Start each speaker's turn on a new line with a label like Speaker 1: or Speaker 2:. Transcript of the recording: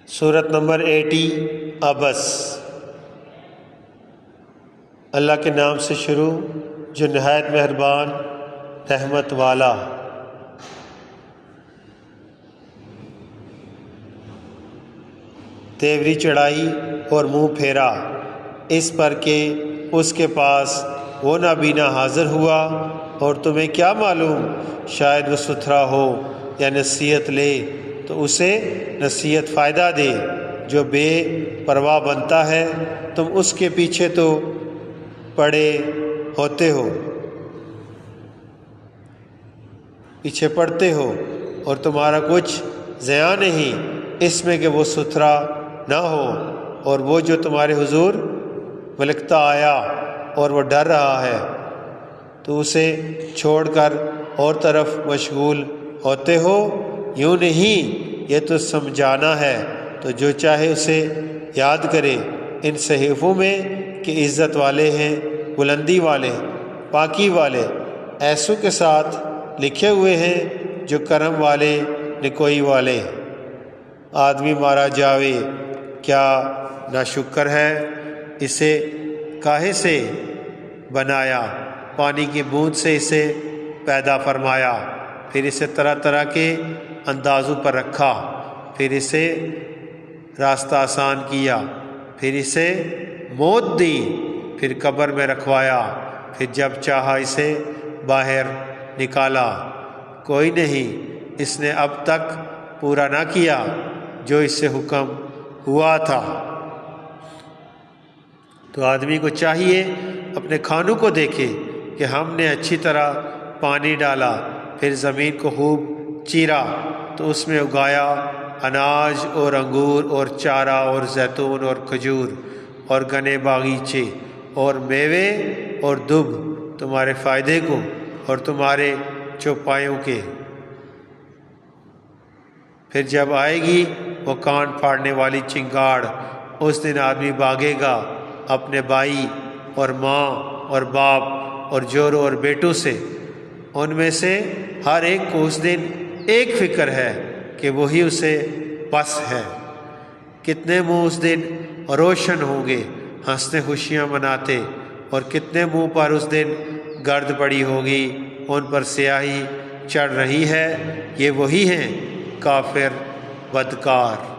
Speaker 1: صورت نمبر 80 عبس۔ اللہ کے نام سے شروع جو نہایت مہربان رحمت والا۔ تیوری چڑھائی اور منہ پھیرا اس پر کہ اس کے پاس وہ نابینا حاضر ہوا، اور تمہیں کیا معلوم شاید وہ ستھرا ہو یا نصیحت لے تو اسے نصیحت فائدہ دے۔ جو بے پرواہ بنتا ہے تم اس کے پیچھے تو پڑے ہوتے ہو، پیچھے پڑتے ہو، اور تمہارا کچھ ضیاع نہیں اس میں کہ وہ ستھرا نہ ہو۔ اور وہ جو تمہارے حضور ملکتا آیا اور وہ ڈر رہا ہے تو اسے چھوڑ کر اور طرف مشغول ہوتے ہو۔ یوں نہیں، یہ تو سمجھانا ہے، تو جو چاہے اسے یاد کرے۔ ان صحیفوں میں کہ عزت والے ہیں، بلندی والے، پاکی والے، ایسوں کے ساتھ لکھے ہوئے ہیں جو کرم والے، نکوئی والے۔ آدمی مارا جاوے کیا ناشکر ہے، اسے کاہے سے بنایا، پانی کی بوند سے اسے پیدا فرمایا، پھر اسے طرح طرح کے اندازوں پر رکھا، پھر اسے راستہ آسان کیا، پھر اسے موت دی، پھر قبر میں رکھوایا، پھر جب چاہا اسے باہر نکالا۔ کوئی نہیں اس نے اب تک پورا نہ کیا جو اس سے حکم ہوا تھا۔ تو آدمی کو چاہیے اپنے کھانوں کو دیکھے کہ ہم نے اچھی طرح پانی ڈالا، پھر زمین کو خوب چیرا تو اس میں اگایا اناج اور انگور اور چارہ اور زیتون اور کھجور اور گنے باغیچے اور میوے اور دب، تمہارے فائدے کو اور تمہارے چوپایوں کے۔ پھر جب آئے گی وہ کان پھاڑنے والی چنگاڑ، اس دن آدمی بھاگے گا اپنے بھائی اور ماں اور باپ اور جوروں اور بیٹوں سے۔ ان میں سے ہر ایک کو اس دن ایک فکر ہے کہ وہی اسے بس ہے۔ کتنے منہ اس دن روشن ہوں گے ہنستے خوشیاں مناتے، اور کتنے منہ پر اس دن گرد پڑی ہوگی، ان پر سیاہی چڑھ رہی ہے۔ یہ وہی ہیں کافر بدکار۔